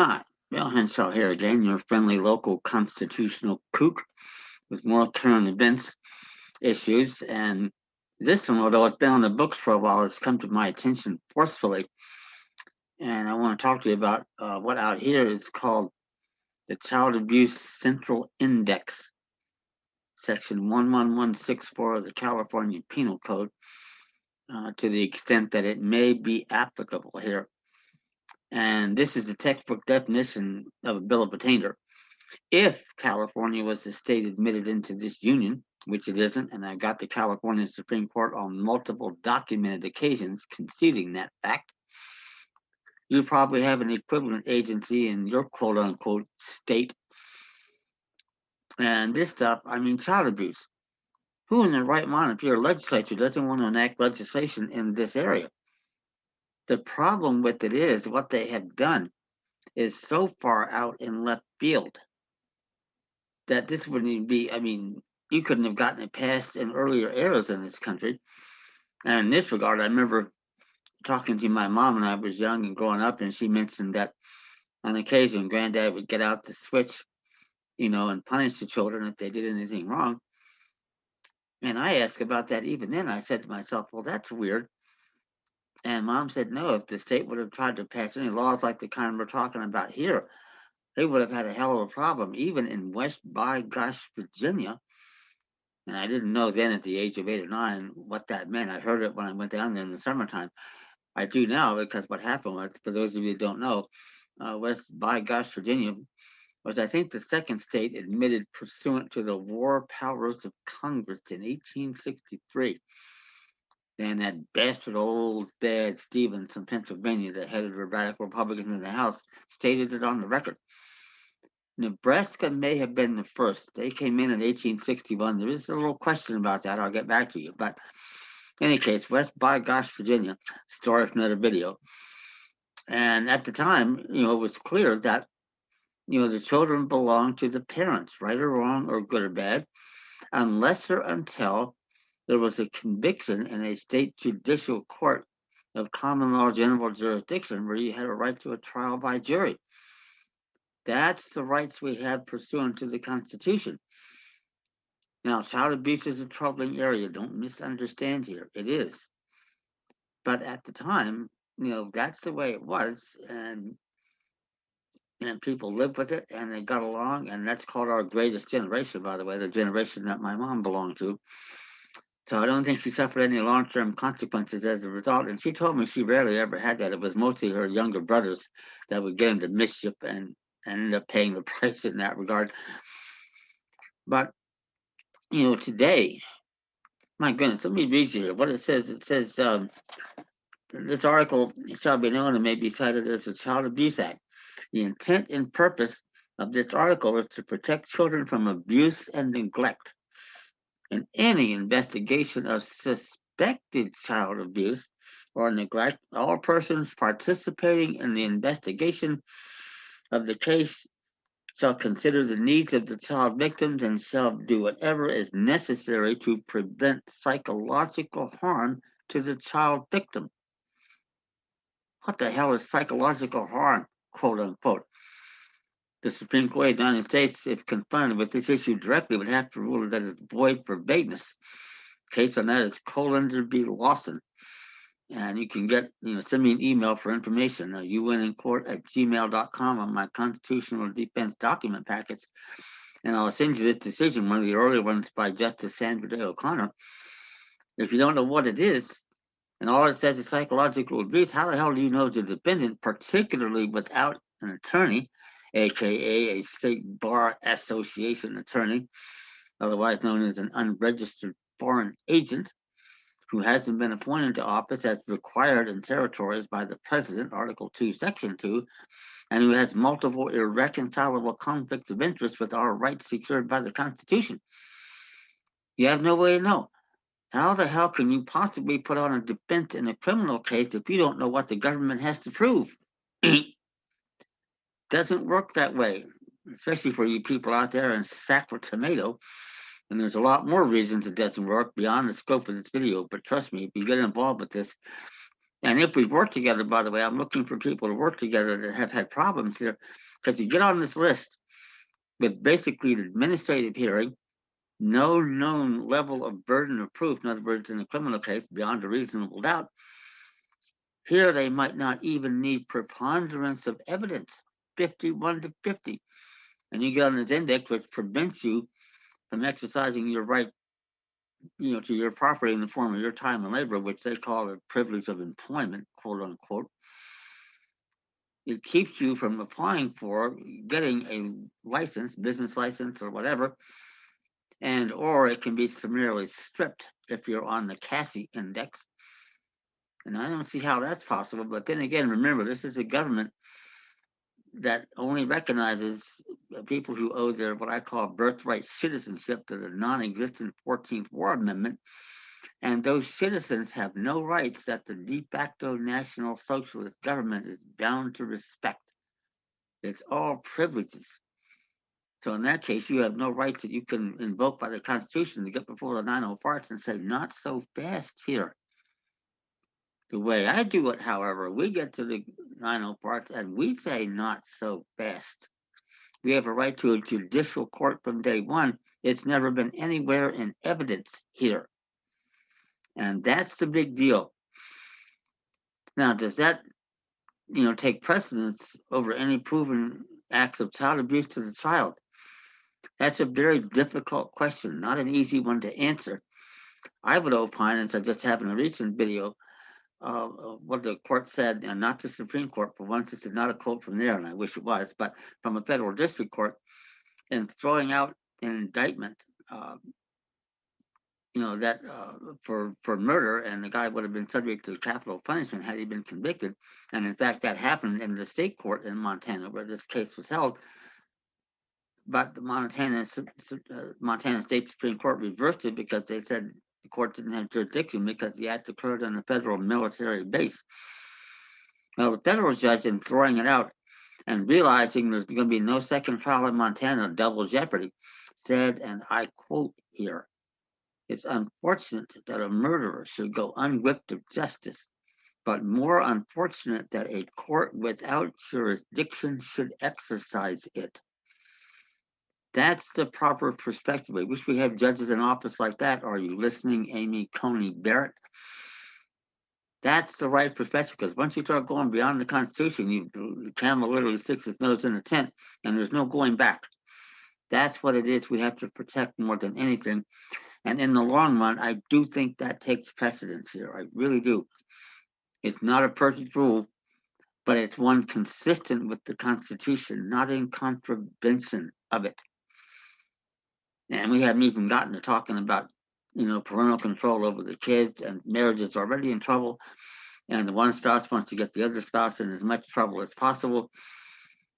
Hi, Bill Henshaw here again, your friendly local constitutional kook with more current events issues. And this one, although it's been on the books for a while, it's come to my attention forcefully. And I want to talk to you about what out here is called the Child Abuse Central Index, Section 11164 of the California Penal Code, to the extent that it may be applicable here. And this is the textbook definition of a bill of attainder. If California was the state admitted into this union, which it isn't, and I got the California Supreme Court on multiple documented occasions conceding that fact, you probably have an equivalent agency in your quote unquote state. And this stuff, I mean, child abuse. Who in their right mind, if your legislature doesn't want to enact legislation in this area? The problem with it is what they have done is so far out in left field that this wouldn't even be, I mean, you couldn't have gotten it passed in earlier eras in this country. And in this regard, I remember talking to my mom when I was young and growing up, and she mentioned that on occasion, granddad would get out the switch, and punish the children if they did anything wrong. And I asked about that even then. I said to myself, well, that's weird. And mom said, no, if the state would have tried to pass any laws like the kind we're talking about here, they would have had a hell of a problem, even in West by gosh, Virginia. And I didn't know then at the age of 8 or 9 what that meant. I heard it when I went down there in the summertime. I do now because what happened was, for those of you who don't know, West by gosh, Virginia was, I think, the second state admitted pursuant to the War Powers of Congress in 1863. And that bastard old dad Stevens from Pennsylvania, the head of the radical Republicans in the House, stated it on the record. Nebraska may have been the first. They came in 1861. There is a little question about that. I'll get back to you. But in any case, West by gosh, Virginia, story from another video. And at the time, it was clear that, the children belonged to the parents, right or wrong or good or bad, unless or until there was a conviction in a state judicial court of common law general jurisdiction where you had a right to a trial by jury. That's the rights we have pursuant to the Constitution. Now, child abuse is a troubling area. Don't misunderstand here. It is. But at the time, that's the way it was. And people lived with it and they got along. And that's called our greatest generation, by the way, the generation that my mom belonged to. So I don't think she suffered any long-term consequences as a result. And she told me she rarely ever had that. It was mostly her younger brothers that would get into mischief and ended up paying the price in that regard. But, today, my goodness, let me read you here what it says. It says, this article shall be known and may be cited as the Child Abuse Act. The intent and purpose of this article is to protect children from abuse and neglect. In any investigation of suspected child abuse or neglect, all persons participating in the investigation of the case shall consider the needs of the child victims and shall do whatever is necessary to prevent psychological harm to the child victim. What the hell is psychological harm, quote unquote? The Supreme Court of the United States, if confronted with this issue directly, would have to rule that it's void for vagueness. Case on that is Colander v. Lawson. And you can get, send me an email for information, unincourt@gmail.com on my constitutional defense document packets. And I'll send you this decision, one of the earlier ones by Justice Sandra Day O'Connor. If you don't know what it is, and all it says is psychological abuse, how the hell do you know the defendant, particularly without an attorney, aka a state bar association attorney, otherwise known as an unregistered foreign agent, who hasn't been appointed to office as required in territories by the president, Article 2, Section 2, and who has multiple irreconcilable conflicts of interest with our rights secured by the Constitution? You have no way to know. How the hell can you possibly put on a defense in a criminal case if you don't know what the government has to prove? Doesn't work that way, especially for you people out there in Sacramento. And there's a lot more reasons it doesn't work beyond the scope of this video. But trust me, if you get involved with this, And if we work together, by the way, I'm looking for people to work together that have had problems here, because you get on this list with basically an administrative hearing, no known level of burden of proof, in other words, in a criminal case, beyond a reasonable doubt. Here, they might not even need preponderance of evidence, 51 to 50. And you get on this index, which prevents you from exercising your right, to your property in the form of your time and labor, which they call the privilege of employment, quote unquote. It keeps you from applying for getting a license, business license or whatever, and or it can be summarily stripped if you're on the Cassie index. And I don't see how that's possible. But then again, remember, this is a government that only recognizes people who owe their what I call birthright citizenship to the non-existent 14th War Amendment. And those citizens have no rights that the de facto National Socialist government is bound to respect. It's all privileges. So in that case, you have no rights that you can invoke by the Constitution to get before the 90 parts and say, not so fast here. The way I do it, however, we get to the 90 parts and we say, not so fast. We have a right to a judicial court from day one. It's never been anywhere in evidence here. And that's the big deal. Now, does that, take precedence over any proven acts of child abuse to the child? That's a very difficult question, not an easy one to answer. I would opine, as I just have in a recent video, what the court said, and not the Supreme Court, for once, this is not a quote from there, and I wish it was, but from a federal district court, in throwing out an indictment, that for murder, and the guy would have been subject to capital punishment had he been convicted. And in fact, that happened in the state court in Montana, where this case was held. But the Montana State Supreme Court reversed it because they said the court didn't have jurisdiction because the act occurred on a federal military base. Well, the federal judge, in throwing it out and realizing there's going to be no second trial in Montana, double jeopardy, said, and I quote here, "It's unfortunate that a murderer should go unwhipped of justice, but more unfortunate that a court without jurisdiction should exercise it." That's the proper perspective. I wish we had judges in office like that. Are you listening, Amy Coney Barrett? That's the right perspective, because once you start going beyond the Constitution, the camel literally sticks its nose in the tent, and there's no going back. That's what it is we have to protect more than anything. And in the long run, I do think that takes precedence here. I really do. It's not a perfect rule, but it's one consistent with the Constitution, not in contravention of it. And we haven't even gotten to talking about, parental control over the kids, and marriage is already in trouble. And the one spouse wants to get the other spouse in as much trouble as possible,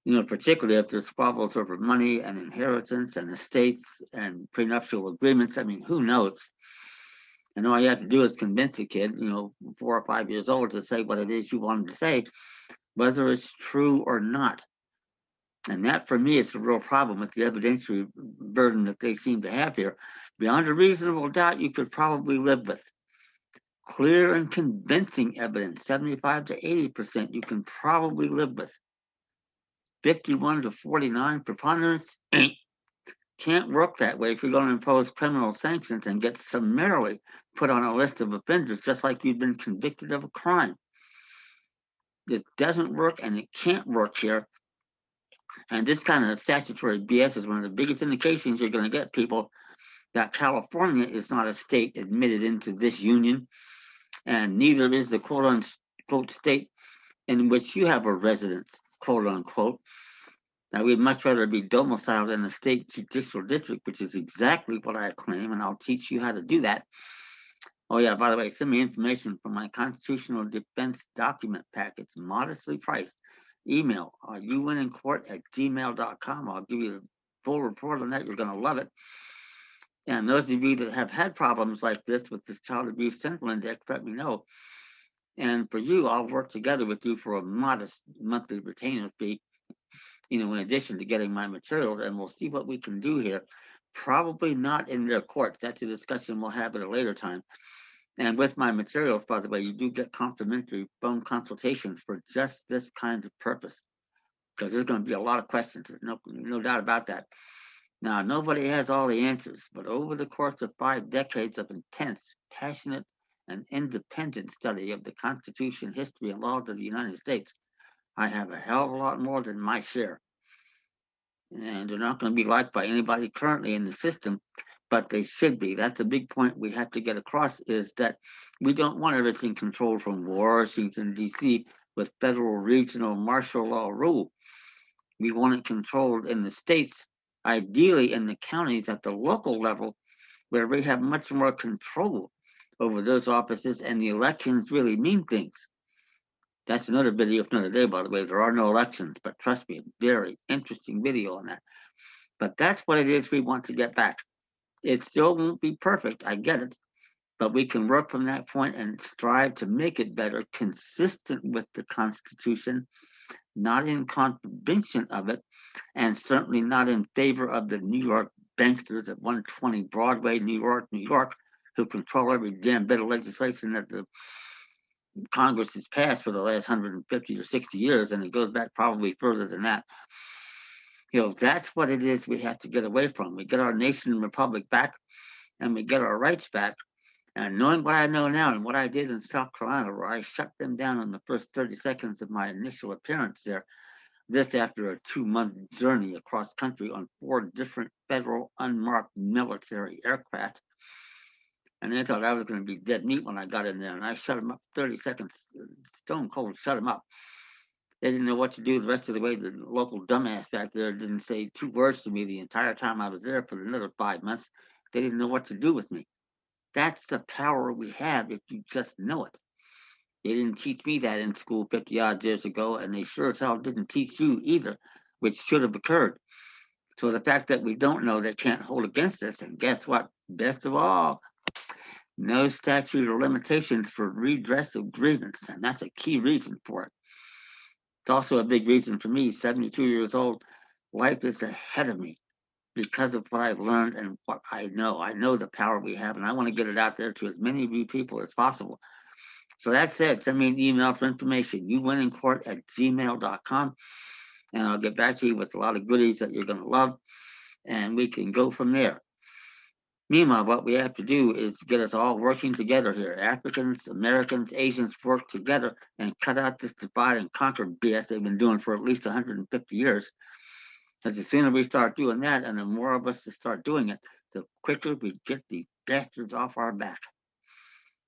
particularly if there's squabbles over money and inheritance and estates and prenuptial agreements. I mean, who knows? And all you have to do is convince a kid, 4 or 5 years old, to say what it is you want him to say, whether it's true or not. And that, for me, is the real problem with the evidentiary burden that they seem to have here. Beyond a reasonable doubt, you could probably live with. Clear and convincing evidence, 75 to 80%, you can probably live with. 51 to 49 preponderance, can't work that way if you're going to impose criminal sanctions and get summarily put on a list of offenders just like you've been convicted of a crime. It doesn't work, and it can't work here. And this kind of statutory BS is one of the biggest indications you're going to get, people, that California is not a state admitted into this union, and neither is the quote unquote state in which you have a residence, quote unquote. Now, we'd much rather be domiciled in a state judicial district, which is exactly what I claim, and I'll teach you how to do that. Oh, yeah, by the way, send me information for my constitutional defense document package, modestly priced. Email youwinincourt@gmail.com. I'll give you the full report on that. You're going to love it. And those of you that have had problems like this with this child abuse central index, let me know. And for you, I'll work together with you for a modest monthly retainer fee, in addition to getting my materials, and we'll see what we can do here. Probably not in their courts. That's a discussion we'll have at a later time. And with my materials, by the way, you do get complimentary phone consultations for just this kind of purpose, because there's going to be a lot of questions. There's no doubt about that. Now, nobody has all the answers, but over the course of 5 decades of intense, passionate, and independent study of the Constitution, history, and laws of the United States, I have a hell of a lot more than my share. And they're not going to be liked by anybody currently in the system, but they should be. That's a big point we have to get across, is that we don't want everything controlled from Washington, D.C. with federal, regional, martial law rule. We want it controlled in the states, ideally in the counties at the local level, where we have much more control over those offices and the elections really mean things. That's another video for another day, by the way. There are no elections, but trust me, a very interesting video on that. But that's what it is we want to get back. It still won't be perfect, I get it, but we can work from that point and strive to make it better, consistent with the Constitution, not in contravention of it, and certainly not in favor of the New York banksters at 120 Broadway, New York, who control every damn bit of legislation that the Congress has passed for the last 150 or 60 years, and it goes back probably further than that. That's what it is we have to get away from. We get our nation and republic back, and we get our rights back. And knowing what I know now and what I did in South Carolina, where I shut them down in the first 30 seconds of my initial appearance there, this after a 2-month journey across country on 4 different federal unmarked military aircraft. And they thought I was going to be dead meat when I got in there, and I shut them up 30 seconds, stone cold, shut them up. They didn't know what to do the rest of the way. The local dumbass back there didn't say 2 words to me the entire time I was there for another 5 months. They didn't know what to do with me. That's the power we have if you just know it. They didn't teach me that in school 50 odd years ago, and they sure as hell didn't teach you either, which should have occurred. So the fact that we don't know, they can't hold against us. And guess what? Best of all, no statute of limitations for redress of grievance. And that's a key reason for it. It's also a big reason for me, 72 years old. Life is ahead of me because of what I've learned and what I know. I know the power we have, and I want to get it out there to as many of you people as possible. So that said, send me an email for information, youwinnincourt@gmail.com, and I'll get back to you with a lot of goodies that you're going to love, and we can go from there. Meanwhile, what we have to do is get us all working together here. Africans, Americans, Asians work together and cut out this divide and conquer BS they've been doing for at least 150 years. Because the sooner we start doing that and the more of us that start doing it, the quicker we get these bastards off our back.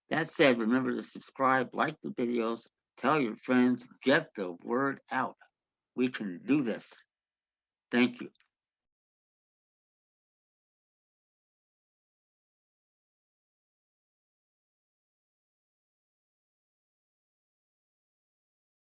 That said, remember to subscribe, like the videos, tell your friends, get the word out. We can do this. Thank you.